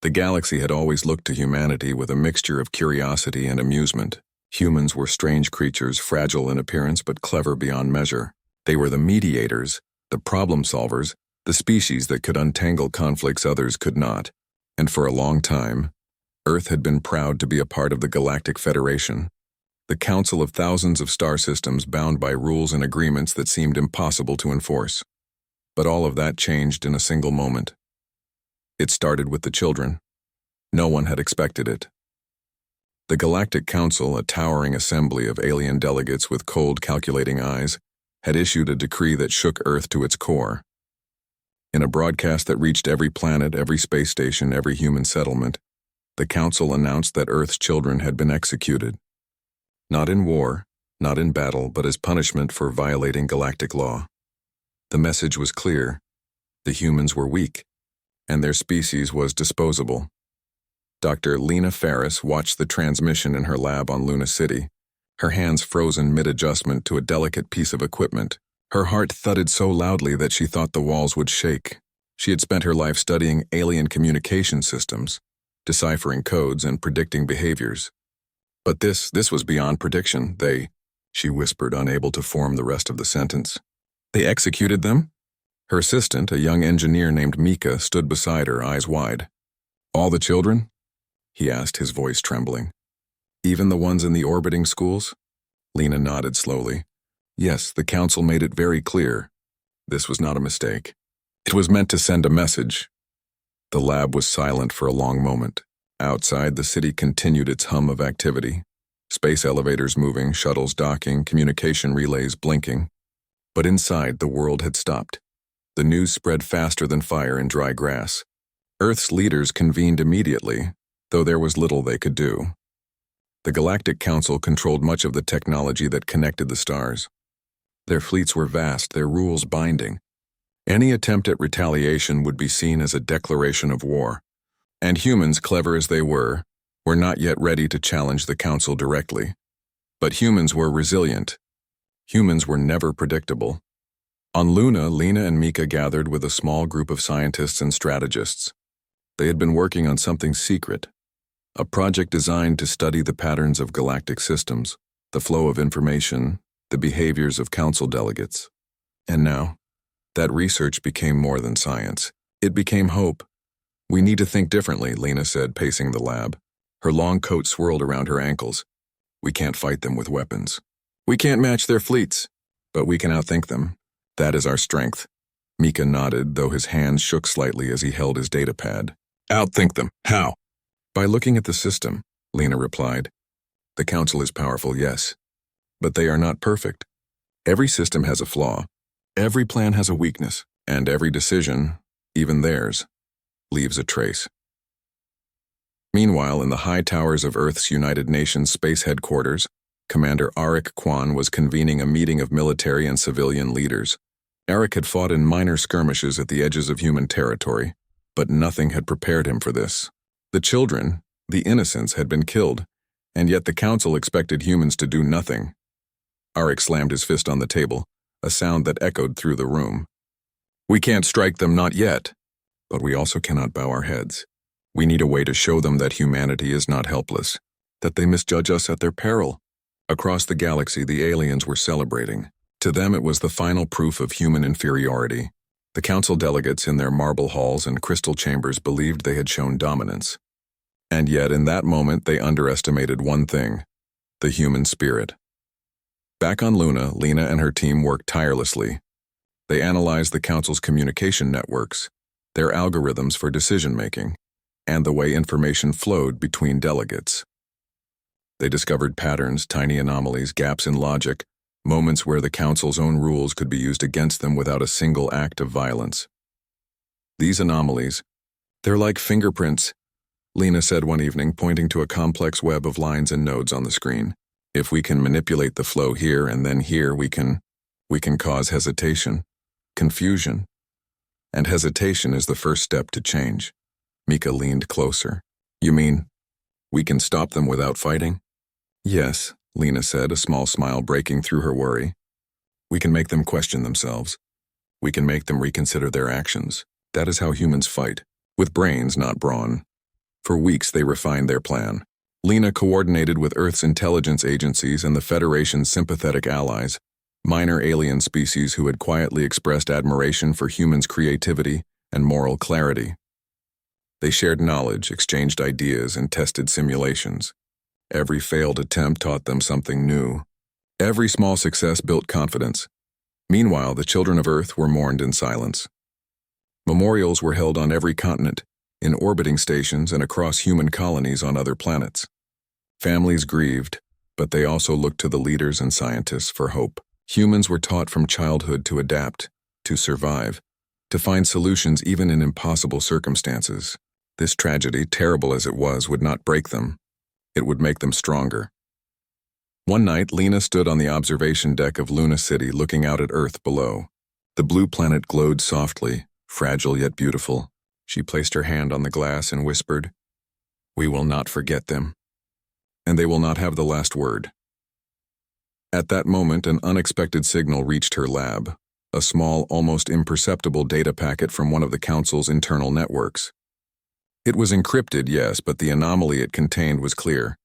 The galaxy had always looked to humanity with a mixture of curiosity and amusement. Humans were strange creatures, fragile in appearance but clever beyond measure. They were the mediators, the problem solvers, the species that could untangle conflicts others could not. And for a long time, Earth had been proud to be a part of the Galactic Federation, the council of thousands of star systems bound by rules and agreements that seemed impossible to enforce. But all of that changed in a single moment. It started with the children. No one had expected it. The Galactic Council, a towering assembly of alien delegates with cold, calculating eyes, had issued a decree that shook Earth to its core. In a broadcast that reached every planet, every space station, every human settlement, the Council announced that Earth's children had been executed. Not in war, not in battle, but as punishment for violating galactic law. The message was clear. The humans were weak, and their species was disposable. Dr. Lena Ferris watched the transmission in her lab on Luna City, her hands frozen mid-adjustment to a delicate piece of equipment. Her heart thudded so loudly that she thought the walls would shake. She had spent her life studying alien communication systems, deciphering codes and predicting behaviors. But this was beyond prediction. She whispered, unable to form the rest of the sentence. They executed them? Her assistant, a young engineer named Mika, stood beside her, eyes wide. All the children? He asked, his voice trembling. Even the ones in the orbiting schools? Lena nodded slowly. Yes, the council made it very clear. This was not a mistake. It was meant to send a message. The lab was silent for a long moment. Outside, the city continued its hum of activity. Space elevators moving, shuttles docking, communication relays blinking. But inside, the world had stopped. The news spread faster than fire in dry grass. Earth's leaders convened immediately, though there was little they could do. The Galactic Council controlled much of the technology that connected the stars. Their fleets were vast, their rules binding. Any attempt at retaliation would be seen as a declaration of war. And humans, clever as they were not yet ready to challenge the Council directly. But humans were resilient. Humans were never predictable. On Luna, Lena and Mika gathered with a small group of scientists and strategists. They had been working on something secret, a project designed to study the patterns of galactic systems, the flow of information, the behaviors of council delegates. And now, that research became more than science. It became hope. We need to think differently, Lena said, pacing the lab. Her long coat swirled around her ankles. We can't fight them with weapons. We can't match their fleets, but we can outthink them. That is our strength. Mika nodded, though his hands shook slightly as he held his data pad. Outthink them. How? By looking at the system, Lena replied. The Council is powerful, yes, but they are not perfect. Every system has a flaw. Every plan has a weakness, and every decision, even theirs, leaves a trace. Meanwhile, in the high towers of Earth's United Nations Space Headquarters, Commander Arik Kwan was convening a meeting of military and civilian leaders. Arik had fought in minor skirmishes at the edges of human territory, but nothing had prepared him for this. The children, the innocents, had been killed, and yet the Council expected humans to do nothing. Arik slammed his fist on the table, a sound that echoed through the room. We can't strike them, not yet, but we also cannot bow our heads. We need a way to show them that humanity is not helpless, that they misjudge us at their peril. Across the galaxy, the aliens were celebrating. To them, it was the final proof of human inferiority. The council delegates in their marble halls and crystal chambers believed they had shown dominance. And yet, in that moment, they underestimated one thing: the human spirit. Back on Luna, Lena and her team worked tirelessly. They analyzed the council's communication networks, their algorithms for decision-making, and the way information flowed between delegates. They discovered patterns, tiny anomalies, gaps in logic, moments where the Council's own rules could be used against them without a single act of violence. These anomalies, they're like fingerprints, Lena said one evening, pointing to a complex web of lines and nodes on the screen. If we can manipulate the flow here and then here, we can cause hesitation, confusion. And hesitation is the first step to change. Mika leaned closer. You mean, we can stop them without fighting? Yes, Lena said, a small smile breaking through her worry. We can make them question themselves. We can make them reconsider their actions. That is how humans fight, with brains, not brawn. For weeks they refined their plan. Lena coordinated with Earth's intelligence agencies and the Federation's sympathetic allies, minor alien species who had quietly expressed admiration for humans' creativity and moral clarity. They shared knowledge, exchanged ideas, and tested simulations. Every failed attempt taught them something new. Every small success built confidence. Meanwhile, the children of Earth were mourned in silence. Memorials were held on every continent, in orbiting stations and across human colonies on other planets. Families grieved, but they also looked to the leaders and scientists for hope. Humans were taught from childhood to adapt, to survive, to find solutions even in impossible circumstances. This tragedy, terrible as it was, would not break them. It would make them stronger. One night, Lena stood on the observation deck of Luna City looking out at Earth below. The blue planet glowed softly, fragile yet beautiful. She placed her hand on the glass and whispered, "We will not forget them, and they will not have the last word." At that moment, an unexpected signal reached her lab, a small, almost imperceptible data packet from one of the Council's internal networks. It was encrypted, yes, but the anomaly it contained was clear.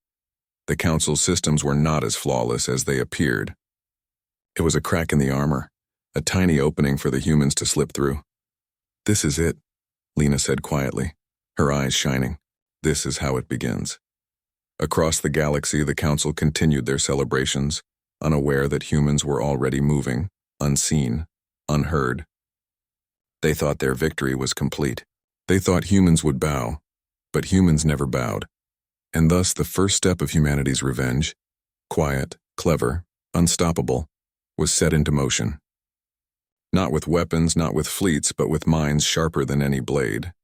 The Council's systems were not as flawless as they appeared. It was a crack in the armor, a tiny opening for the humans to slip through. "This is it," Lena said quietly, her eyes shining. "This is how it begins." Across the galaxy, the Council continued their celebrations, unaware that humans were already moving, unseen, unheard. They thought their victory was complete. They thought humans would bow, but humans never bowed. And thus the first step of humanity's revenge, quiet, clever, unstoppable, was set into motion. Not with weapons, not with fleets, but with minds sharper than any blade.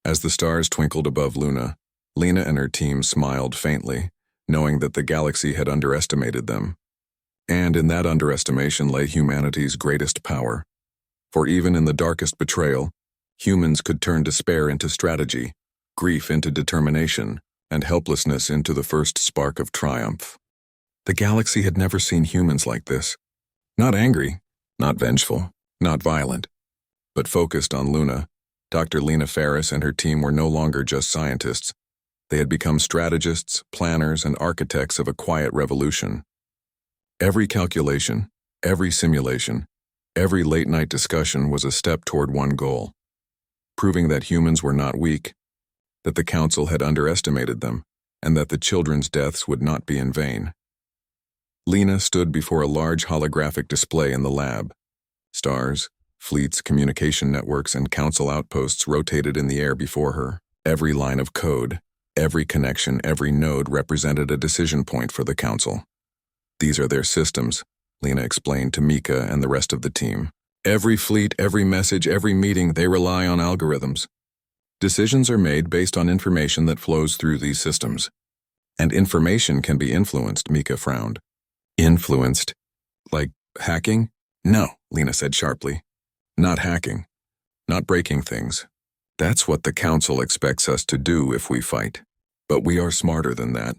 As the stars twinkled above Luna, Lena and her team smiled faintly, knowing that the galaxy had underestimated them. And in that underestimation lay humanity's greatest power. For even in the darkest betrayal, humans could turn despair into strategy, grief into determination, and helplessness into the first spark of triumph. The galaxy had never seen humans like this. Not angry, not vengeful, not violent, but focused on Luna. Dr. Lena Ferris and her team were no longer just scientists. They had become strategists, planners, and architects of a quiet revolution. Every calculation, every simulation, every late-night discussion was a step toward one goal, proving that humans were not weak, that the Council had underestimated them, and that the children's deaths would not be in vain. Lena stood before a large holographic display in the lab. Stars, fleets, communication networks, and Council outposts rotated in the air before her. Every line of code, every connection, every node represented a decision point for the Council. "These are their systems," Lena explained to Mika and the rest of the team. "Every fleet, every message, every meeting, they rely on algorithms. Decisions are made based on information that flows through these systems. And information can be influenced," Mika frowned. "Influenced? Like hacking?" "No," Lena said sharply. "Not hacking. Not breaking things. That's what the Council expects us to do if we fight. But we are smarter than that.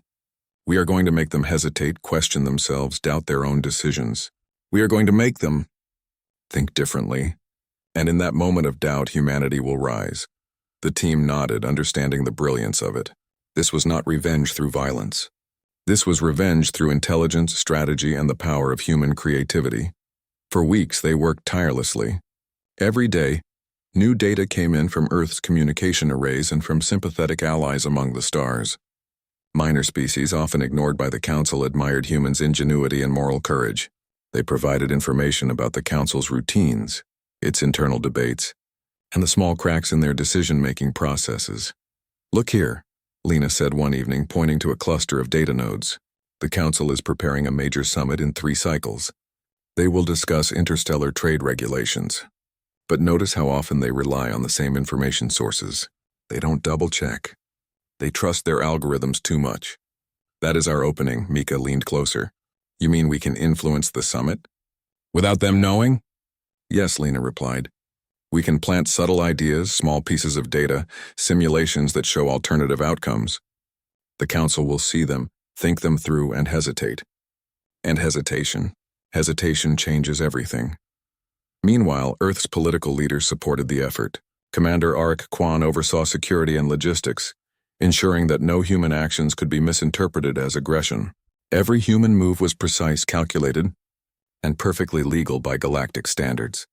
We are going to make them hesitate, question themselves, doubt their own decisions. We are going to make them think differently. And in that moment of doubt, humanity will rise." The team nodded, understanding the brilliance of it. This was not revenge through violence. This was revenge through intelligence, strategy, and the power of human creativity. For weeks, they worked tirelessly. Every day, new data came in from Earth's communication arrays and from sympathetic allies among the stars. Minor species, often ignored by the Council, admired humans' ingenuity and moral courage. They provided information about the Council's routines, its internal debates, and the small cracks in their decision-making processes. "Look here," Lena said one evening, pointing to a cluster of data nodes. "The Council is preparing a major summit in 3 cycles. They will discuss interstellar trade regulations. But notice how often they rely on the same information sources. They don't double-check. They trust their algorithms too much. That is our opening." Mika leaned closer. "You mean we can influence the summit? Without them knowing?" "Yes," Lena replied. "We can plant subtle ideas, small pieces of data, simulations that show alternative outcomes. The Council will see them, think them through, and hesitate. And hesitation changes everything." Meanwhile, Earth's political leaders supported the effort. Commander Arik Kwan oversaw security and logistics, ensuring that no human actions could be misinterpreted as aggression. Every human move was precise, calculated, and perfectly legal by galactic standards.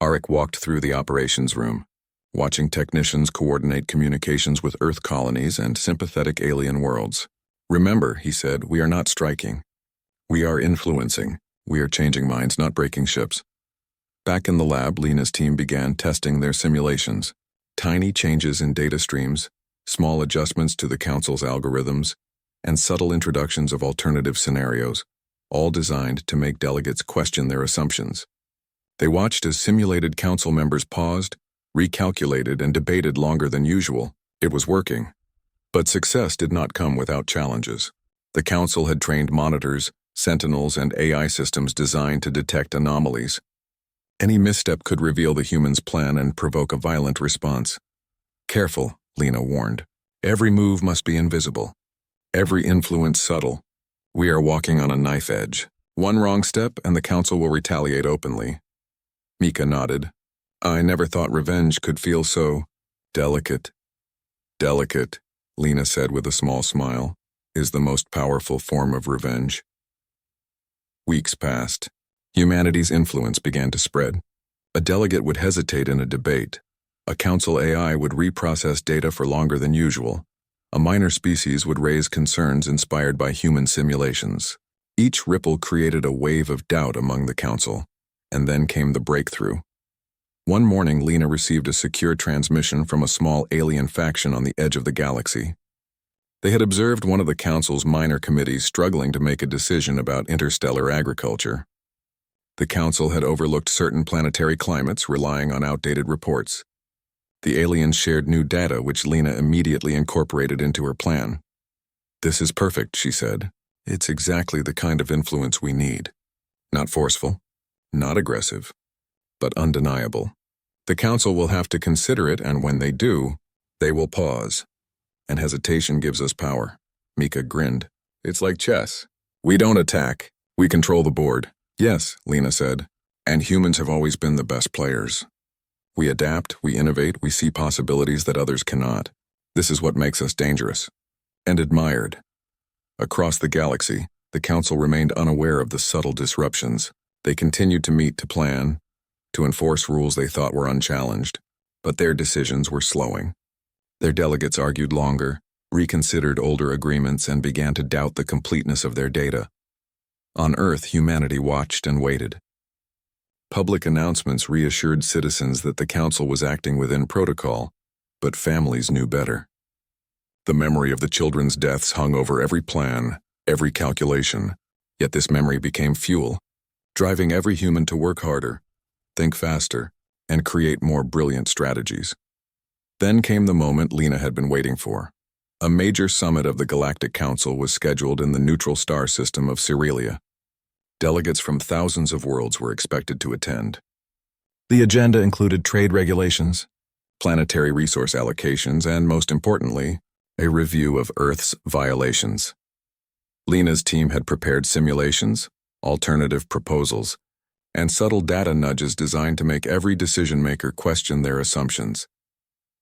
Arik walked through the operations room, watching technicians coordinate communications with Earth colonies and sympathetic alien worlds. "Remember," he said, "we are not striking. We are influencing. We are changing minds, not breaking ships." Back in the lab, Lena's team began testing their simulations. Tiny changes in data streams, small adjustments to the Council's algorithms, and subtle introductions of alternative scenarios, all designed to make delegates question their assumptions. They watched as simulated Council members paused, recalculated, and debated longer than usual. It was working. But success did not come without challenges. The Council had trained monitors, sentinels, and AI systems designed to detect anomalies. Any misstep could reveal the humans' plan and provoke a violent response. "Careful," Lena warned. "Every move must be invisible. Every influence subtle. We are walking on a knife edge. One wrong step and the Council will retaliate openly." Mika nodded. "I never thought revenge could feel so delicate." "Delicate," Lena said with a small smile, "is the most powerful form of revenge." Weeks passed. Humanity's influence began to spread. A delegate would hesitate in a debate. A Council AI would reprocess data for longer than usual. A minor species would raise concerns inspired by human simulations. Each ripple created a wave of doubt among the Council, and then came the breakthrough. One morning, Lena received a secure transmission from a small alien faction on the edge of the galaxy. They had observed one of the Council's minor committees struggling to make a decision about interstellar agriculture. The Council had overlooked certain planetary climates, relying on outdated reports. The aliens shared new data, which Lena immediately incorporated into her plan. "This is perfect," she said. "It's exactly the kind of influence we need. Not forceful, not aggressive, but undeniable. The Council will have to consider it, and when they do, they will pause. And hesitation gives us power." Mika grinned. "It's like chess. We don't attack. We control the board." "Yes," Lena said, "and humans have always been the best players. We adapt, we innovate, we see possibilities that others cannot. This is what makes us dangerous and admired." Across the galaxy, the Council remained unaware of the subtle disruptions. They continued to meet to plan, to enforce rules they thought were unchallenged, but their decisions were slowing. Their delegates argued longer, reconsidered older agreements, and began to doubt the completeness of their data. On Earth, humanity watched and waited. Public announcements reassured citizens that the Council was acting within protocol, but families knew better. The memory of the children's deaths hung over every plan, every calculation, yet this memory became fuel, driving every human to work harder, think faster, and create more brilliant strategies. Then came the moment Lena had been waiting for. A major summit of the Galactic Council was scheduled in the neutral star system of Cyrelia. Delegates from thousands of worlds were expected to attend. The agenda included trade regulations, planetary resource allocations, and most importantly, a review of Earth's violations. Lena's team had prepared simulations, alternative proposals, and subtle data nudges designed to make every decision-maker question their assumptions.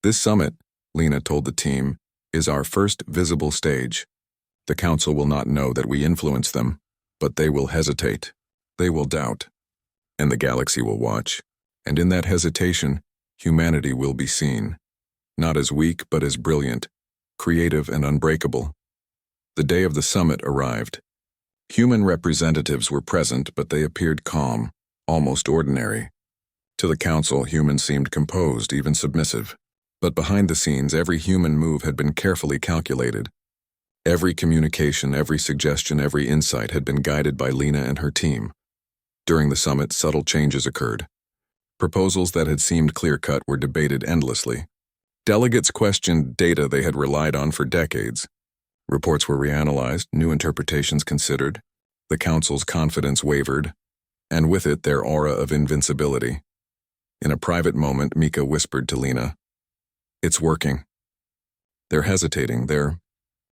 "This summit," Lena told the team, "is our first visible stage. The Council will not know that we influence them, but they will hesitate. They will doubt. And the galaxy will watch. And in that hesitation, humanity will be seen. Not as weak, but as brilliant, creative, and unbreakable." The day of the summit arrived. Human representatives were present, but they appeared calm, almost ordinary. To the Council, humans seemed composed, even submissive. But behind the scenes, every human move had been carefully calculated. Every communication, every suggestion, every insight had been guided by Lena and her team. During the summit, subtle changes occurred. Proposals that had seemed clear-cut were debated endlessly. Delegates questioned data they had relied on for decades. Reports were reanalyzed, new interpretations considered. The Council's confidence wavered, and with it their aura of invincibility. In a private moment, Mika whispered to Lena, "It's working." "They're hesitating, they're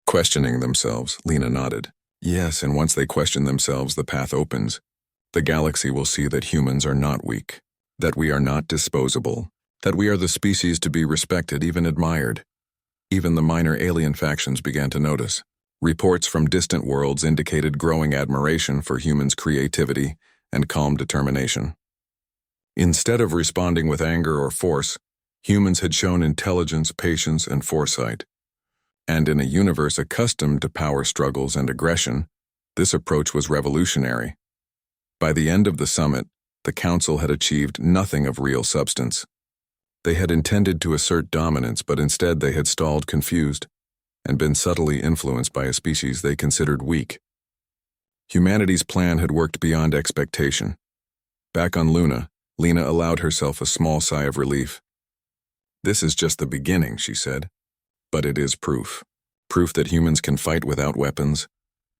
questioning themselves," Lena nodded. "Yes, and once they question themselves, the path opens. The galaxy will see that humans are not weak, that we are not disposable, that we are the species to be respected, even admired." Even the minor alien factions began to notice. Reports from distant worlds indicated growing admiration for humans' creativity and calm determination. Instead of responding with anger or force, humans had shown intelligence, patience, and foresight. And in a universe accustomed to power struggles and aggression, this approach was revolutionary. By the end of the summit, the Council had achieved nothing of real substance. They had intended to assert dominance, but instead they had stalled confused and been subtly influenced by a species they considered weak. Humanity's plan had worked beyond expectation. Back on Luna, Lena allowed herself a small sigh of relief. "This is just the beginning," she said. "But it is proof. Proof that humans can fight without weapons,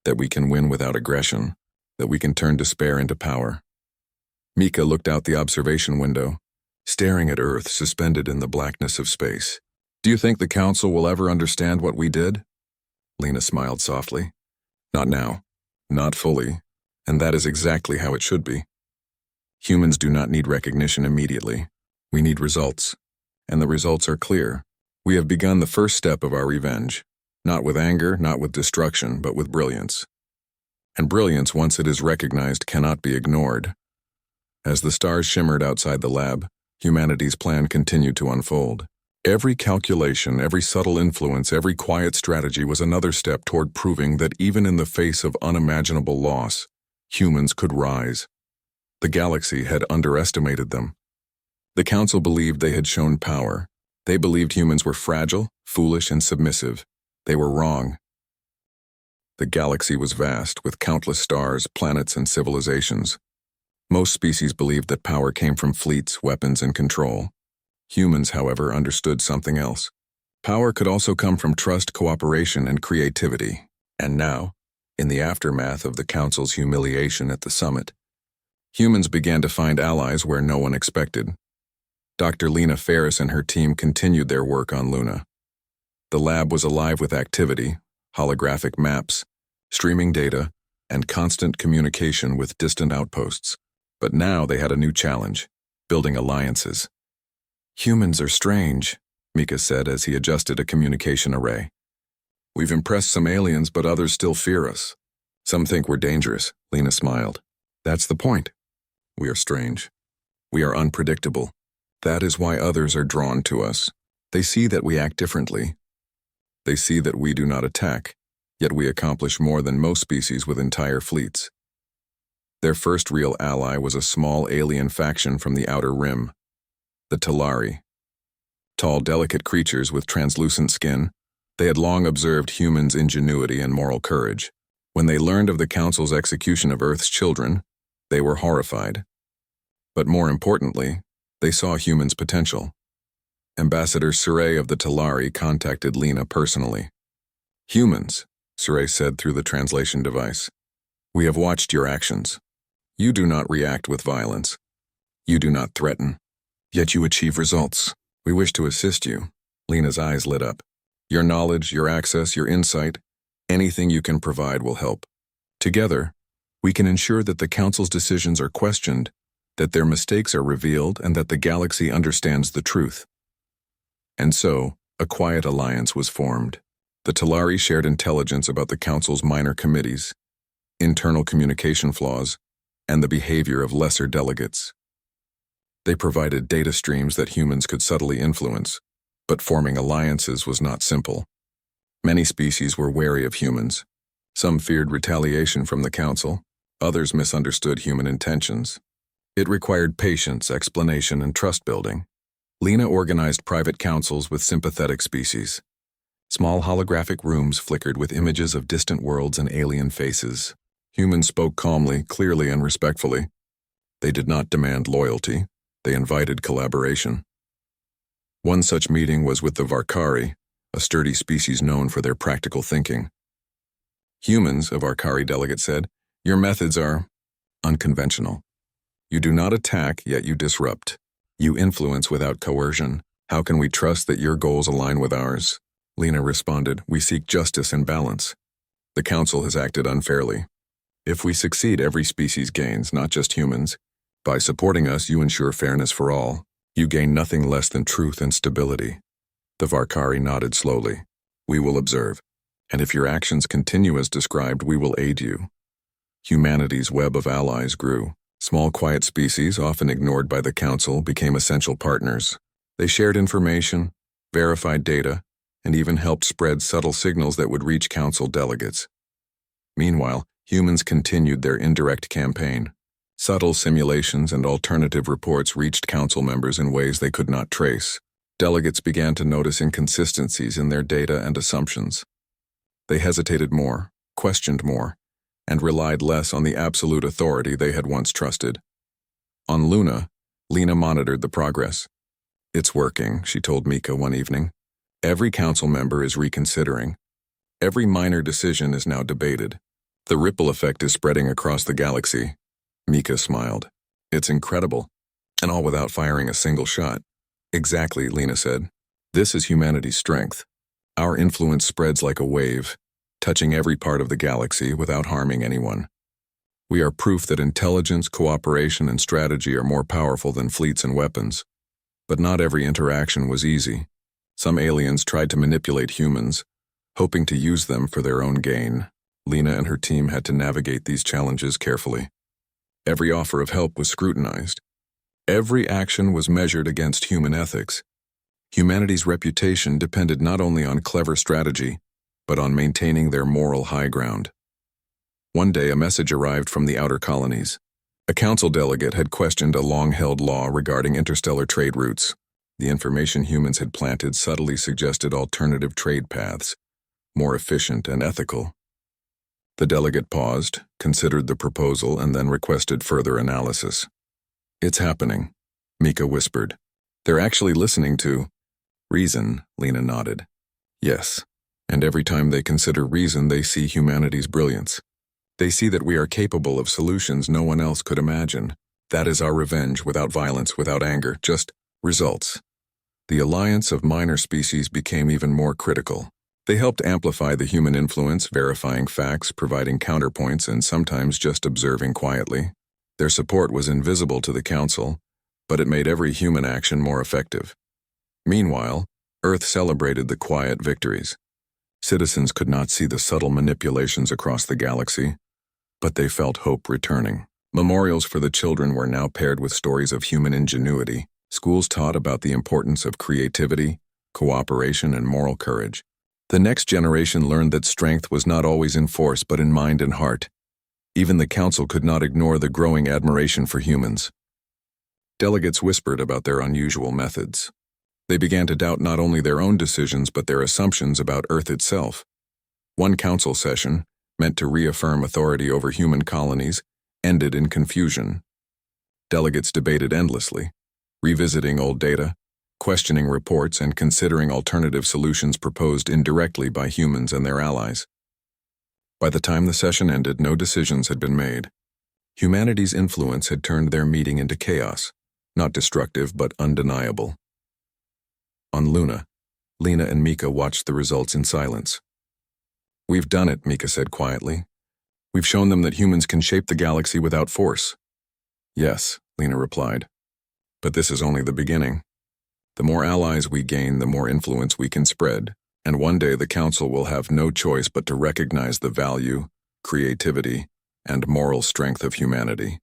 that we can win without aggression, that we can turn despair into power." Mika looked out the observation window, staring at Earth suspended in the blackness of space. "Do you think the Council will ever understand what we did?" Lena smiled softly. "Not now. Not fully. And that is exactly how it should be. Humans do not need recognition immediately. We need results. And the results are clear. We have begun the first step of our revenge. Not with anger, not with destruction, but with brilliance. And brilliance, once it is recognized, cannot be ignored." As the stars shimmered outside the lab, humanity's plan continued to unfold. Every calculation, every subtle influence, every quiet strategy was another step toward proving that even in the face of unimaginable loss, humans could rise. The galaxy had underestimated them. The Council believed they had shown power. They believed humans were fragile, foolish, and submissive. They were wrong. The galaxy was vast, with countless stars, planets, and civilizations. Most species believed that power came from fleets, weapons, and control. Humans, however, understood something else. Power could also come from trust, cooperation, and creativity. And now, in the aftermath of the Council's humiliation at the summit, humans began to find allies where no one expected. Dr. Lena Ferris and her team continued their work on Luna. The lab was alive with activity, holographic maps, streaming data, and constant communication with distant outposts. But now they had a new challenge: building alliances. "Humans are strange," Mika said as he adjusted a communication array. "We've impressed some aliens, but others still fear us. Some think we're dangerous," Lena smiled. "That's the point. We are strange. We are unpredictable. That is why others are drawn to us. They see that we act differently. They see that we do not attack, yet we accomplish more than most species with entire fleets." Their first real ally was a small alien faction from the Outer Rim, the Talari. Tall, delicate creatures with translucent skin, they had long observed humans' ingenuity and moral courage. When they learned of the Council's execution of Earth's children, they were horrified. But more importantly, they saw humans' potential. Ambassador Sure of the Talari contacted Lena personally. "Humans," Sure said through the translation device, "we have watched your actions. You do not react with violence. You do not threaten. Yet you achieve results. We wish to assist you." Lena's eyes lit up. "Your knowledge, your access, your insight, anything you can provide will help. Together, we can ensure that the Council's decisions are questioned, that their mistakes are revealed, and that the galaxy understands the truth." And so, a quiet alliance was formed. The Talari shared intelligence about the Council's minor committees, internal communication flaws, and the behavior of lesser delegates. They provided data streams that humans could subtly influence, but forming alliances was not simple. Many species were wary of humans. Some feared retaliation from the Council, others misunderstood human intentions. It required patience, explanation, and trust building. Lena organized private councils with sympathetic species. Small holographic rooms flickered with images of distant worlds and alien faces. Humans spoke calmly, clearly, and respectfully. They did not demand loyalty. They invited collaboration. One such meeting was with the Varkari, a sturdy species known for their practical thinking. "Humans," a Varkari delegate said, "your methods are unconventional. You do not attack, yet you disrupt. You influence without coercion. How can we trust that your goals align with ours?" Lena responded, "We seek justice and balance. The Council has acted unfairly. If we succeed, every species gains, not just humans. By supporting us, you ensure fairness for all. You gain nothing less than truth and stability." The Varkari nodded slowly. We will observe. And if your actions continue as described, we will aid you. Humanity's web of allies grew. Small, quiet species, often ignored by the Council, became essential partners. They shared information, verified data, and even helped spread subtle signals that would reach Council delegates. Meanwhile, humans continued their indirect campaign. Subtle simulations and alternative reports reached Council members in ways they could not trace. Delegates began to notice inconsistencies in their data and assumptions. They hesitated more, questioned more, and relied less on the absolute authority they had once trusted. On Luna, Lena monitored the progress. It's working, she told Mika one evening. Every council member is reconsidering. Every minor decision is now debated. The ripple effect is spreading across the galaxy. Mika smiled. It's incredible, and all without firing a single shot. Exactly, Lena said. This is humanity's strength. Our influence spreads like a wave, touching every part of the galaxy without harming anyone. We are proof that intelligence, cooperation, and strategy are more powerful than fleets and weapons. But not every interaction was easy. Some aliens tried to manipulate humans, hoping to use them for their own gain. Lena and her team had to navigate these challenges carefully. Every offer of help was scrutinized. Every action was measured against human ethics. Humanity's reputation depended not only on clever strategy, but on maintaining their moral high ground. One day, a message arrived from the outer colonies. A council delegate had questioned a long-held law regarding interstellar trade routes. The information humans had planted subtly suggested alternative trade paths, more efficient and ethical. The delegate paused, considered the proposal, and then requested further analysis. It's happening, Mika whispered. They're actually listening to reason, Lena nodded. Yes, and every time they consider reason, they see humanity's brilliance. They see that we are capable of solutions no one else could imagine. That is our revenge, without violence, without anger, just results. The alliance of minor species became even more critical. They helped amplify the human influence, verifying facts, providing counterpoints, and sometimes just observing quietly. Their support was invisible to the Council, but it made every human action more effective. Meanwhile, Earth celebrated the quiet victories. Citizens could not see the subtle manipulations across the galaxy, but they felt hope returning. Memorials for the children were now paired with stories of human ingenuity. Schools taught about the importance of creativity, cooperation, and moral courage. The next generation learned that strength was not always in force but in mind and heart. Even the Council could not ignore the growing admiration for humans. Delegates whispered about their unusual methods. They began to doubt not only their own decisions but their assumptions about Earth itself. One council session, meant to reaffirm authority over human colonies, ended in confusion. Delegates debated endlessly, revisiting old data, questioning reports, and considering alternative solutions proposed indirectly by humans and their allies. By the time the session ended, no decisions had been made. Humanity's influence had turned their meeting into chaos, not destructive but undeniable. On Luna, Lena and Mika watched the results in silence. We've done it, Mika said quietly. We've shown them that humans can shape the galaxy without force. Yes, Lena replied. But this is only the beginning. The more allies we gain, the more influence we can spread, and one day the Council will have no choice but to recognize the value, creativity, and moral strength of humanity.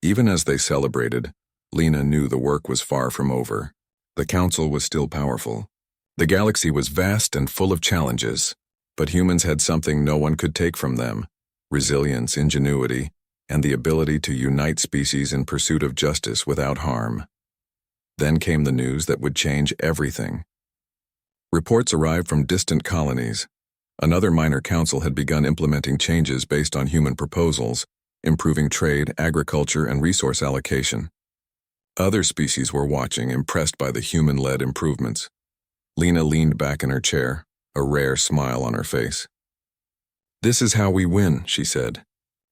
Even as they celebrated, Lena knew the work was far from over. The Council was still powerful. The galaxy was vast and full of challenges, but humans had something no one could take from them: resilience, ingenuity, and the ability to unite species in pursuit of justice without harm. Then came the news that would change everything. Reports arrived from distant colonies. Another minor council had begun implementing changes based on human proposals, improving trade, agriculture, and resource allocation. Other species were watching, impressed by the human-led improvements. Lena leaned back in her chair, a rare smile on her face. This is how we win, she said.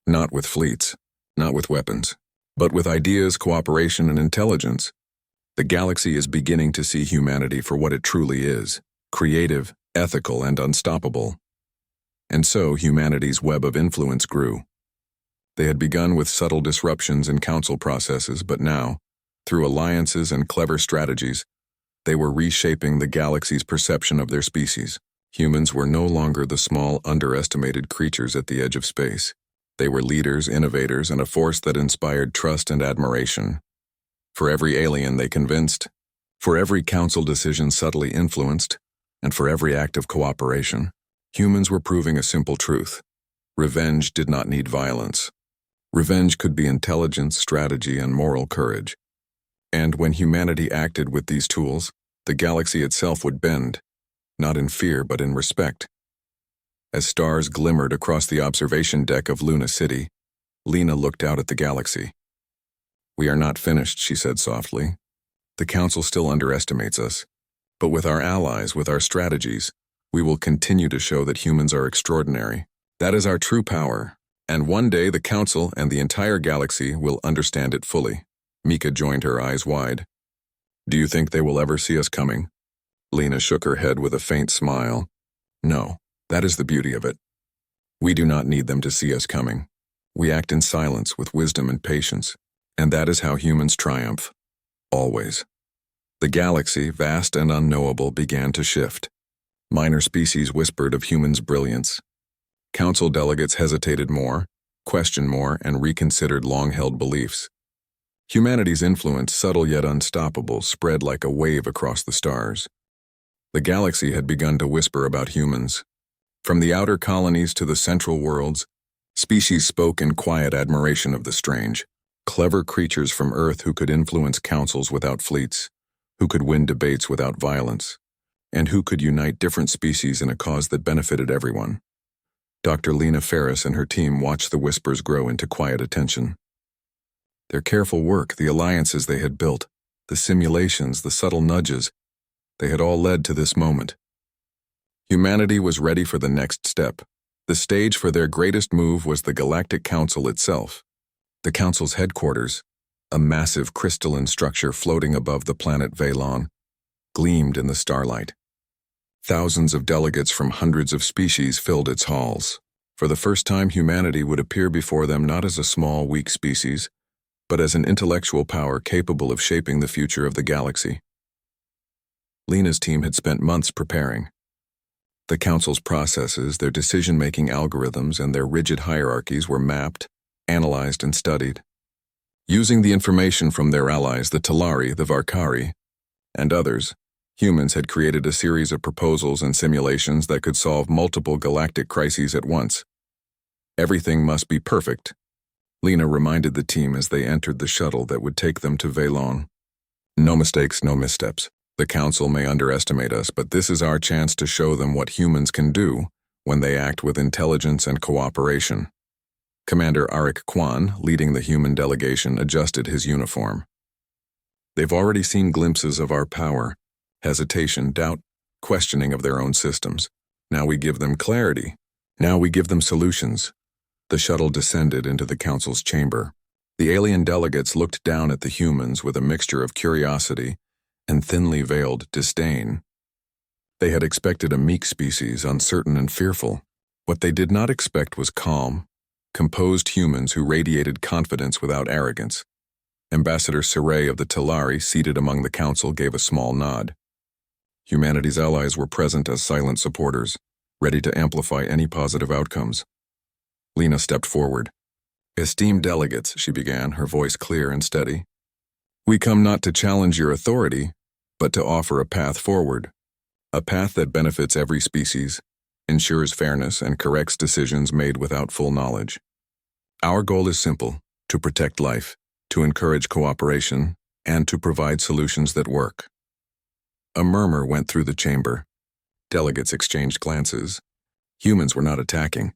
Not with fleets, not with weapons, but with ideas, cooperation, and intelligence. The galaxy is beginning to see humanity for what it truly is: creative, ethical, and unstoppable. And so humanity's web of influence grew. They had begun with subtle disruptions in council processes, but now, through alliances and clever strategies, They were reshaping the galaxy's perception of their species. Humans were no longer the small, underestimated creatures at the edge of space. They were leaders, innovators, and a force that inspired trust and admiration. For every alien they convinced, for every council decision subtly influenced, and for every act of cooperation, humans were proving a simple truth. Revenge did not need violence. Revenge could be intelligence, strategy, and moral courage. And when humanity acted with these tools, the galaxy itself would bend, not in fear but in respect. As stars glimmered across the observation deck of Luna City, Lena looked out at the galaxy. "We are not finished," she said softly. "The Council still underestimates us. But with our allies, with our strategies, we will continue to show that humans are extraordinary. That is our true power, and one day the Council and the entire galaxy will understand it fully." Mika joined her eyes wide. "Do you think they will ever see us coming?" Lena shook her head with a faint smile. "No, that is the beauty of it. We do not need them to see us coming. We act in silence with wisdom and patience, and that is how humans triumph. Always." The galaxy, vast and unknowable, began to shift. Minor species whispered of humans' brilliance. Council delegates hesitated more, questioned more, and reconsidered long-held beliefs. Humanity's influence, subtle yet unstoppable, spread like a wave across the stars. The galaxy had begun to whisper about humans. From the outer colonies to the central worlds, species spoke in quiet admiration of the strange, clever creatures from Earth who could influence councils without fleets, who could win debates without violence, and who could unite different species in a cause that benefited everyone. Dr. Lena Ferris and her team watched the whispers grow into quiet attention. Their careful work, the alliances they had built, the simulations, the subtle nudges, they had all led to this moment. Humanity was ready for the next step. The stage for their greatest move was the Galactic Council itself. The Council's headquarters, a massive crystalline structure floating above the planet Velon, gleamed in the starlight. Thousands of delegates from hundreds of species filled its halls. For the first time, humanity would appear before them not as a small, weak species, but as an intellectual power capable of shaping the future of the galaxy. Lena's team had spent months preparing. The Council's processes, their decision-making algorithms, and their rigid hierarchies were mapped, analyzed, and studied. Using the information from their allies, the Talari, the Varkari, and others, humans had created a series of proposals and simulations that could solve multiple galactic crises at once. Everything must be perfect, Lena reminded the team as they entered the shuttle that would take them to Velon. "No mistakes, no missteps. The Council may underestimate us, but this is our chance to show them what humans can do when they act with intelligence and cooperation." Commander Arik Kwan, leading the human delegation, adjusted his uniform. "They've already seen glimpses of our power, hesitation, doubt, questioning of their own systems. Now we give them clarity. Now we give them solutions." The shuttle descended into the Council's chamber. The alien delegates looked down at the humans with a mixture of curiosity and thinly veiled disdain. They had expected a meek species, uncertain and fearful. What they did not expect was calm, composed humans who radiated confidence without arrogance. Ambassador Saray of the Talari, seated among the Council, gave a small nod. Humanity's allies were present as silent supporters, ready to amplify any positive outcomes. Lena stepped forward. "Esteemed delegates," she began, her voice clear and steady. "We come not to challenge your authority, but to offer a path forward. A path that benefits every species, ensures fairness, and corrects decisions made without full knowledge. Our goal is simple: to protect life, to encourage cooperation, and to provide solutions that work." A murmur went through the chamber. Delegates exchanged glances. Humans were not attacking.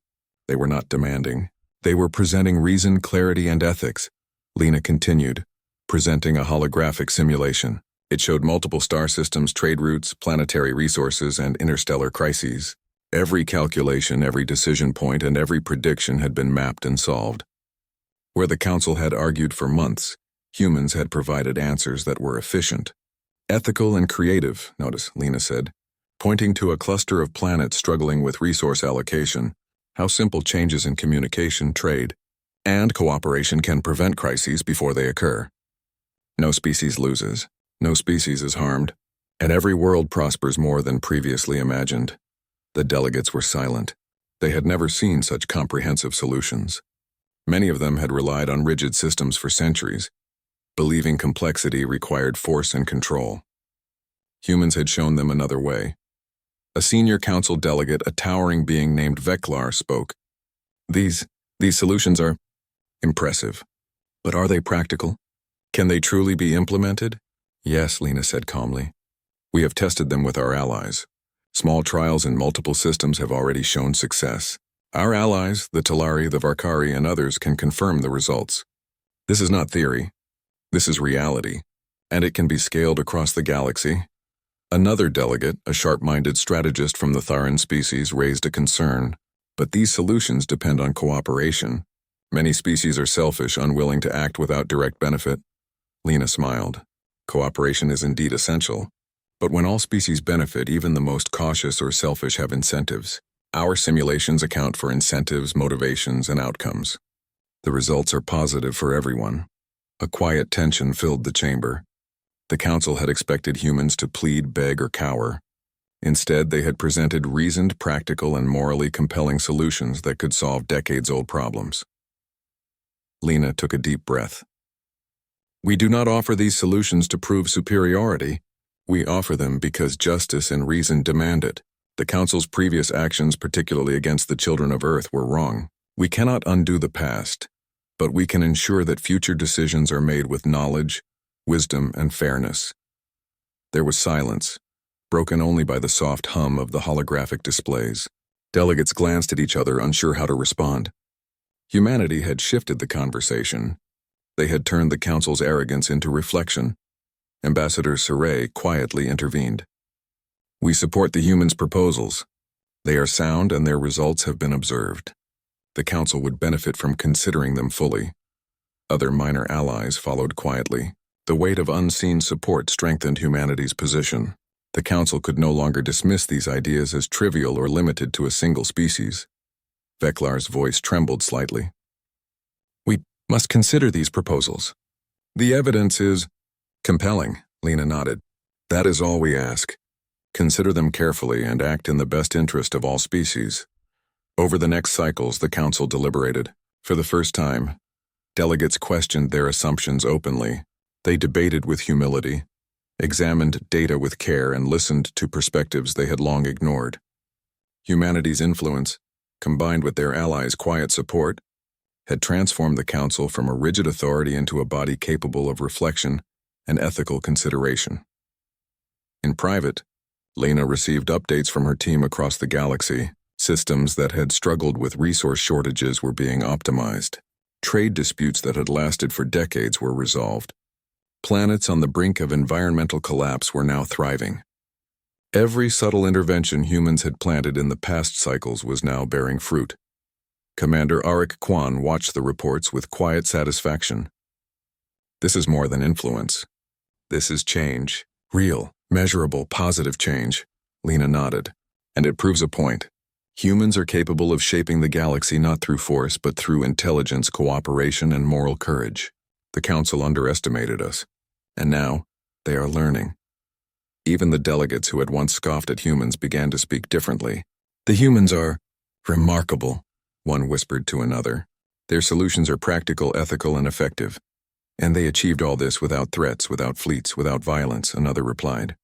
They were not demanding. They were presenting reason, clarity, and ethics. Lena continued, presenting a holographic simulation. It showed multiple star systems, trade routes, planetary resources, and interstellar crises. Every calculation, every decision point, and every prediction had been mapped and solved. Where the Council had argued for months, humans had provided answers that were efficient. "Ethical and creative," notice Lena said, pointing to a cluster of planets struggling with resource allocation. "How simple changes in communication, trade, and cooperation can prevent crises before they occur. No species loses. No species is harmed. And every world prospers more than previously imagined. The delegates were silent. They had never seen such comprehensive solutions. Many of them had relied on rigid systems for centuries, believing complexity required force and control. Humans had shown them another way. A senior council delegate, a towering being named Veklar, spoke. These solutions are impressive. But are they practical? Can they truly be implemented? Yes, Lena said calmly. We have tested them with our allies. Small trials in multiple systems have already shown success. Our allies, the Talari, the Varkari, and others can confirm the results. This is not theory. This is reality, and it can be scaled across the galaxy. Another delegate, a sharp-minded strategist from the Tharan species, raised a concern. But these solutions depend on cooperation. Many species are selfish, unwilling to act without direct benefit. Lena smiled. Cooperation is indeed essential. But when all species benefit, even the most cautious or selfish have incentives. Our simulations account for incentives, motivations, and outcomes. The results are positive for everyone. A quiet tension filled the chamber. The council had expected humans to plead, beg, or cower. Instead, they had presented reasoned, practical, and morally compelling solutions that could solve decades-old problems. Lena took a deep breath. We do not offer these solutions to prove superiority. We offer them because justice and reason demand it. The Council's previous actions, particularly against the children of Earth, were wrong. We cannot undo the past, but we can ensure that future decisions are made with knowledge, wisdom, and fairness. There was silence, broken only by the soft hum of the holographic displays. Delegates glanced at each other, unsure how to respond. Humanity had shifted the conversation. They had turned the Council's arrogance into reflection. Ambassador Saray quietly intervened. We support the humans' proposals. They are sound and their results have been observed. The Council would benefit from considering them fully. Other minor allies followed quietly. The weight of unseen support strengthened humanity's position. The Council could no longer dismiss these ideas as trivial or limited to a single species. Veklar's voice trembled slightly. We must consider these proposals. The evidence is compelling, Lena nodded. That is all we ask. Consider them carefully and act in the best interest of all species. Over the next cycles, the Council deliberated. For the first time, delegates questioned their assumptions openly. They debated with humility, examined data with care, and listened to perspectives they had long ignored. Humanity's influence, combined with their allies' quiet support, had transformed the Council from a rigid authority into a body capable of reflection and ethical consideration. In private, Lena received updates from her team across the galaxy. Systems that had struggled with resource shortages were being optimized. Trade disputes that had lasted for decades were resolved. Planets on the brink of environmental collapse were now thriving. Every subtle intervention humans had planted in the past cycles was now bearing fruit. Commander Arik Kwan watched the reports with quiet satisfaction. This is more than influence. This is change. Real, measurable, positive change. Lena nodded. And it proves a point. Humans are capable of shaping the galaxy not through force, but through intelligence, cooperation, and moral courage. The Council underestimated us. And now, they are learning. Even the delegates who had once scoffed at humans began to speak differently. The humans are remarkable, one whispered to another. Their solutions are practical, ethical, and effective. And they achieved all this without threats, without fleets, without violence, another replied.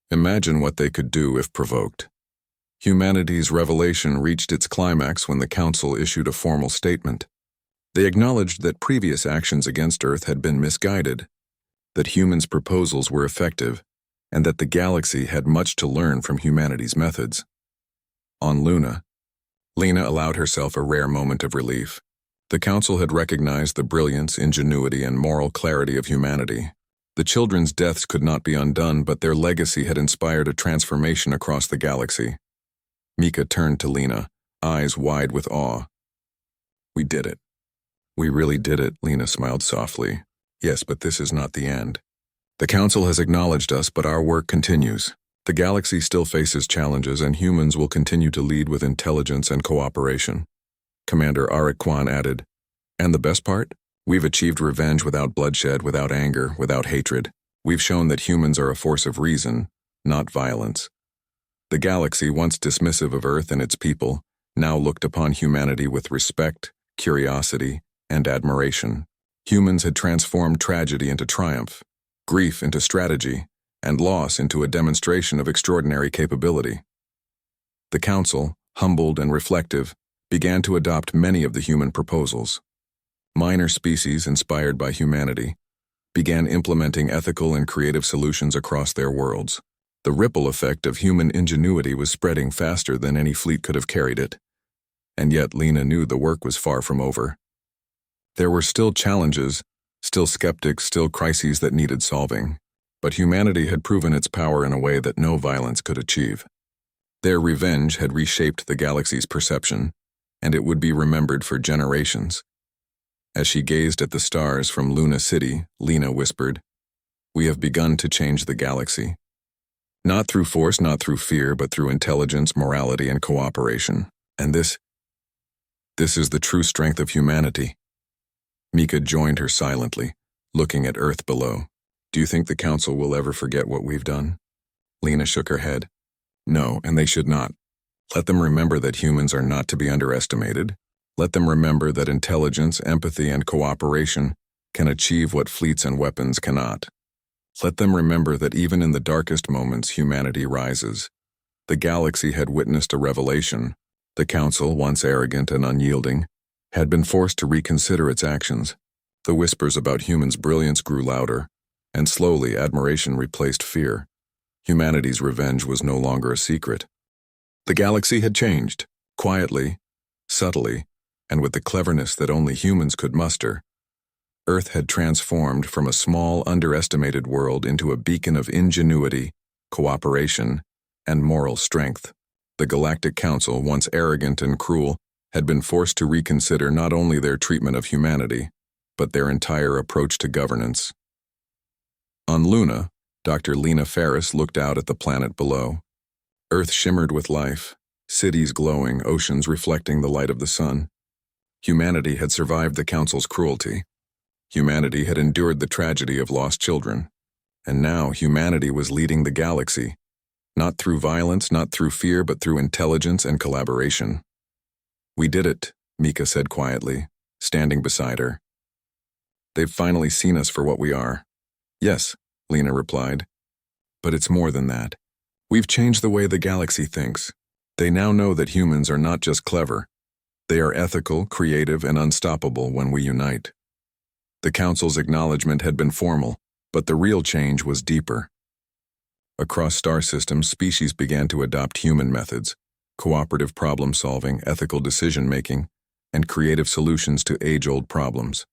Imagine what they could do if provoked. Humanity's revelation reached its climax when the Council issued a formal statement. They acknowledged that previous actions against Earth had been misguided, that humans' proposals were effective, and that the galaxy had much to learn from humanity's methods. On Luna, Lena allowed herself a rare moment of relief. The Council had recognized the brilliance, ingenuity, and moral clarity of humanity. The children's deaths could not be undone, but their legacy had inspired a transformation across the galaxy. Mika turned to Lena, eyes wide with awe. We did it. We really did it, Lena smiled softly. Yes, but this is not the end. The Council has acknowledged us, but our work continues. The galaxy still faces challenges, and humans will continue to lead with intelligence and cooperation. Commander Arik Kwan added, and the best part? We've achieved revenge without bloodshed, without anger, without hatred. We've shown that humans are a force of reason, not violence. The galaxy, once dismissive of Earth and its people, now looked upon humanity with respect, curiosity, and admiration. Humans had transformed tragedy into triumph, grief into strategy, and loss into a demonstration of extraordinary capability. The Council, humbled and reflective, began to adopt many of the human proposals. Minor species, inspired by humanity, began implementing ethical and creative solutions across their worlds. The ripple effect of human ingenuity was spreading faster than any fleet could have carried it. And yet Lena knew the work was far from over. There were still challenges, still skeptics, still crises that needed solving. But humanity had proven its power in a way that no violence could achieve. Their revenge had reshaped the galaxy's perception, and it would be remembered for generations. As she gazed at the stars from Luna City, Lena whispered, "We have begun to change the galaxy. Not through force, not through fear, but through intelligence, morality, and cooperation. And this is the true strength of humanity." Mika joined her silently, looking at Earth below. "Do you think the Council will ever forget what we've done?" Lena shook her head. "No, and they should not. Let them remember that humans are not to be underestimated. Let them remember that intelligence, empathy, and cooperation can achieve what fleets and weapons cannot. Let them remember that even in the darkest moments, humanity rises. The galaxy had witnessed a revelation. The Council, once arrogant and unyielding, had been forced to reconsider its actions. The whispers about humans' brilliance grew louder, and slowly admiration replaced fear. Humanity's revenge was no longer a secret. The galaxy had changed, quietly, subtly, and with the cleverness that only humans could muster. Earth had transformed from a small, underestimated world into a beacon of ingenuity, cooperation, and moral strength. The Galactic Council, once arrogant and cruel, had been forced to reconsider not only their treatment of humanity, but their entire approach to governance. On Luna, Dr. Lena Ferris looked out at the planet below. Earth shimmered with life, cities glowing, oceans reflecting the light of the sun. Humanity had survived the Council's cruelty. Humanity had endured the tragedy of lost children. And now humanity was leading the galaxy, not through violence, not through fear, but through intelligence and collaboration. "We did it," Mika said quietly, standing beside her. "They've finally seen us for what we are." "Yes," Lena replied. "But it's more than that. We've changed the way the galaxy thinks. They now know that humans are not just clever. They are ethical, creative, and unstoppable when we unite." The Council's acknowledgement had been formal, but the real change was deeper. Across star systems, species began to adopt human methods, cooperative problem-solving, ethical decision-making, and creative solutions to age-old problems.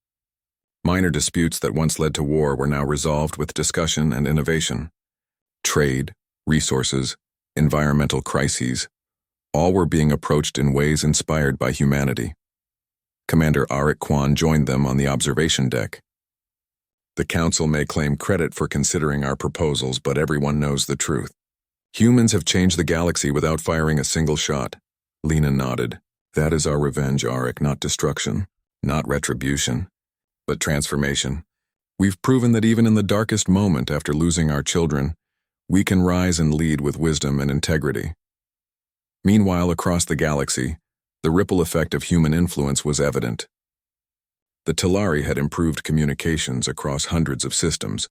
Minor disputes that once led to war were now resolved with discussion and innovation. Trade, resources, environmental crises, all were being approached in ways inspired by humanity. Commander Arik Kwan joined them on the observation deck. "The Council may claim credit for considering our proposals, but everyone knows the truth. Humans have changed the galaxy without firing a single shot." Lena nodded. "That is our revenge, Arik, not destruction, not retribution, but transformation. We've proven that even in the darkest moment after losing our children, we can rise and lead with wisdom and integrity." Meanwhile, across the galaxy, the ripple effect of human influence was evident. The Talari had improved communications across hundreds of systems,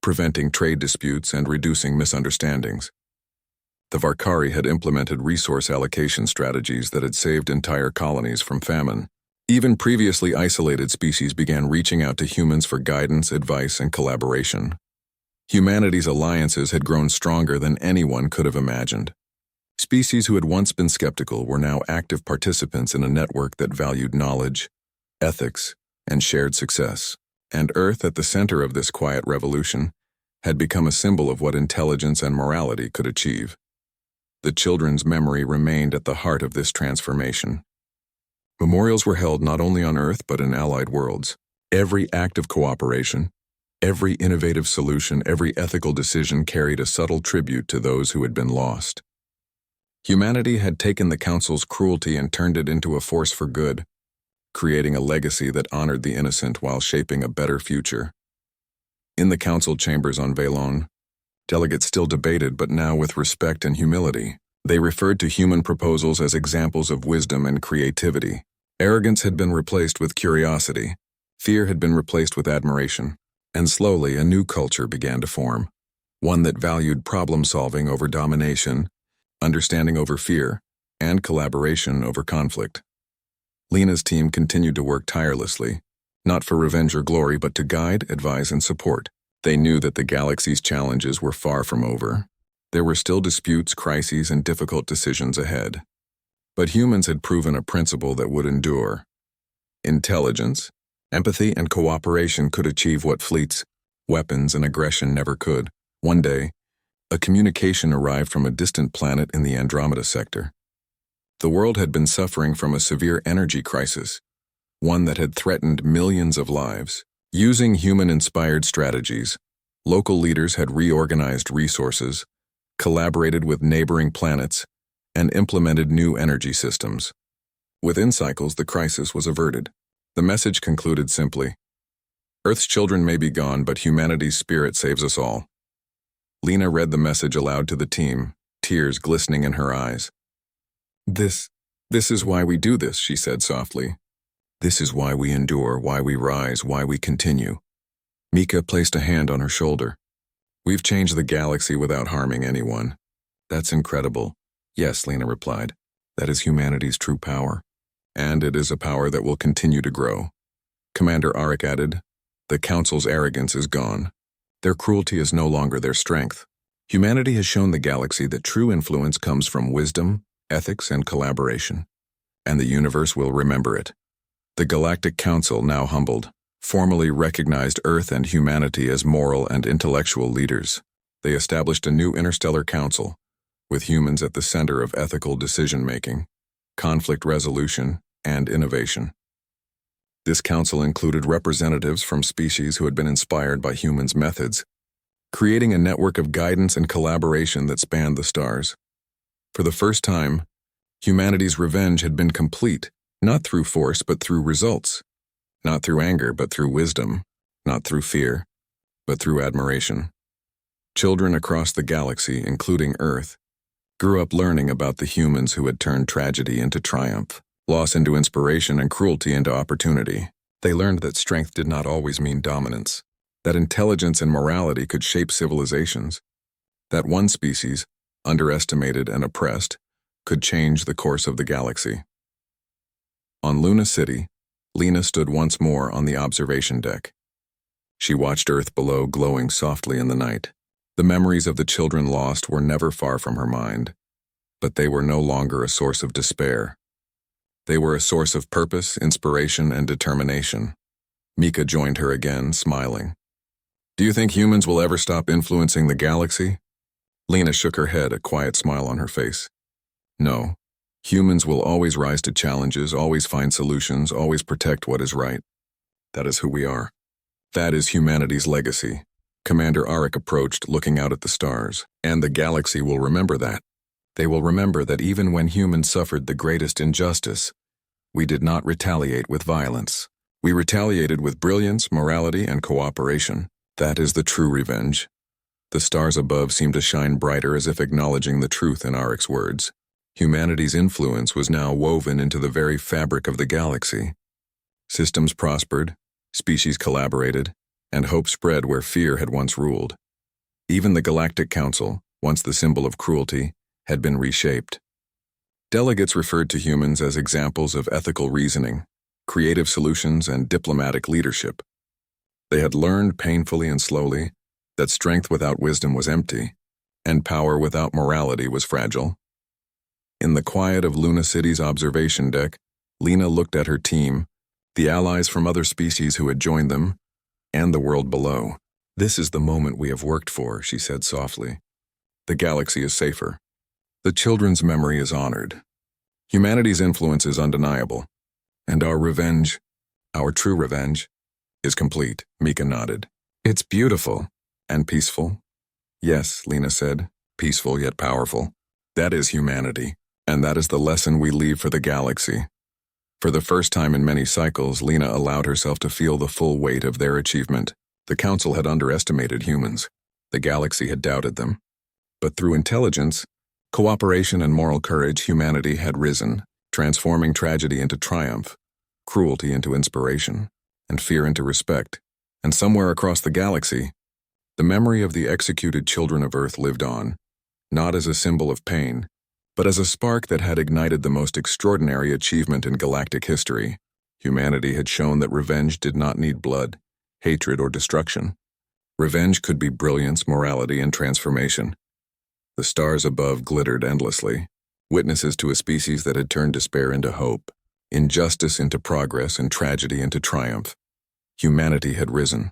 preventing trade disputes and reducing misunderstandings. The Varkari had implemented resource allocation strategies that had saved entire colonies from famine. Even previously isolated species began reaching out to humans for guidance, advice, and collaboration. Humanity's alliances had grown stronger than anyone could have imagined. Species who had once been skeptical were now active participants in a network that valued knowledge, ethics, and shared success. And Earth, at the center of this quiet revolution, had become a symbol of what intelligence and morality could achieve. The children's memory remained at the heart of this transformation. Memorials were held not only on Earth but in allied worlds. Every act of cooperation, every innovative solution, every ethical decision carried a subtle tribute to those who had been lost. Humanity had taken the Council's cruelty and turned it into a force for good, creating a legacy that honored the innocent while shaping a better future. In the council chambers on Valon, delegates still debated, but now with respect and humility. They referred to human proposals as examples of wisdom and creativity. Arrogance had been replaced with curiosity. Fear had been replaced with admiration. And slowly a new culture began to form. One that valued problem-solving over domination, understanding over fear, and collaboration over conflict. Lena's team continued to work tirelessly, not for revenge or glory, but to guide, advise, and support. They knew that the galaxy's challenges were far from over. There were still disputes, crises, and difficult decisions ahead. But humans had proven a principle that would endure. Intelligence, empathy, and cooperation could achieve what fleets, weapons, and aggression never could. One day, a communication arrived from a distant planet in the Andromeda sector. The world had been suffering from a severe energy crisis, one that had threatened millions of lives. Using human-inspired strategies, local leaders had reorganized resources, collaborated with neighboring planets, and implemented new energy systems. Within cycles, the crisis was averted. The message concluded simply: Earth's children may be gone, but humanity's spirit saves us all. Lena read the message aloud to the team, tears glistening in her eyes. This is why we do this, she said softly. This is why we endure, why we rise, why we continue. Mika placed a hand on her shoulder. We've changed the galaxy without harming anyone. That's incredible. Yes, Lena replied. That is humanity's true power. And it is a power that will continue to grow. Commander Arik added, the Council's arrogance is gone. Their cruelty is no longer their strength. Humanity has shown the galaxy that true influence comes from wisdom, ethics, and collaboration. And the universe will remember it. The Galactic Council, now humbled, formally recognized Earth and humanity as moral and intellectual leaders. They established a new interstellar council, with humans at the center of ethical decision-making, conflict resolution, and innovation. This council included representatives from species who had been inspired by humans' methods, creating a network of guidance and collaboration that spanned the stars. For the first time, humanity's revenge had been complete, not through force but through results, not through anger but through wisdom, not through fear, but through admiration. Children across the galaxy, including Earth, grew up learning about the humans who had turned tragedy into triumph, loss into inspiration, and cruelty into opportunity. They learned that strength did not always mean dominance, that intelligence and morality could shape civilizations, that one species, underestimated and oppressed, could change the course of the galaxy. On Luna City, Lena stood once more on the observation deck. She watched Earth below glowing softly in the night. The memories of the children lost were never far from her mind, but they were no longer a source of despair. They were a source of purpose, inspiration, and determination. Mika joined her again, smiling. Do you think humans will ever stop influencing the galaxy? Lena shook her head, a quiet smile on her face. No. Humans will always rise to challenges, always find solutions, always protect what is right. That is who we are. That is humanity's legacy. Commander Arik approached, looking out at the stars. And the galaxy will remember that. They will remember that even when humans suffered the greatest injustice, we did not retaliate with violence. We retaliated with brilliance, morality, and cooperation. That is the true revenge. The stars above seemed to shine brighter, as if acknowledging the truth in Arik's words. Humanity's influence was now woven into the very fabric of the galaxy. Systems prospered, species collaborated, and hope spread where fear had once ruled. Even the Galactic Council, once the symbol of cruelty, had been reshaped. Delegates referred to humans as examples of ethical reasoning, creative solutions, and diplomatic leadership. They had learned painfully and slowly that strength without wisdom was empty, and power without morality was fragile. In the quiet of Luna City's observation deck, Lena looked at her team, the allies from other species who had joined them, and the world below. This is the moment we have worked for, she said softly. The galaxy is safer. The children's memory is honored. Humanity's influence is undeniable. And our revenge, our true revenge, is complete. Mika nodded. It's beautiful. And peaceful? Yes, Lena said. Peaceful yet powerful. That is humanity. And that is the lesson we leave for the galaxy. For the first time in many cycles, Lena allowed herself to feel the full weight of their achievement. The Council had underestimated humans. The galaxy had doubted them. But through intelligence, cooperation, and moral courage, humanity had risen, transforming tragedy into triumph, cruelty into inspiration, and fear into respect. And somewhere across the galaxy, the memory of the executed children of Earth lived on, not as a symbol of pain, but as a spark that had ignited the most extraordinary achievement in galactic history. Humanity had shown that revenge did not need blood, hatred, or destruction. Revenge could be brilliance, morality, and transformation. The stars above glittered endlessly, witnesses to a species that had turned despair into hope, injustice into progress, and tragedy into triumph. Humanity had risen,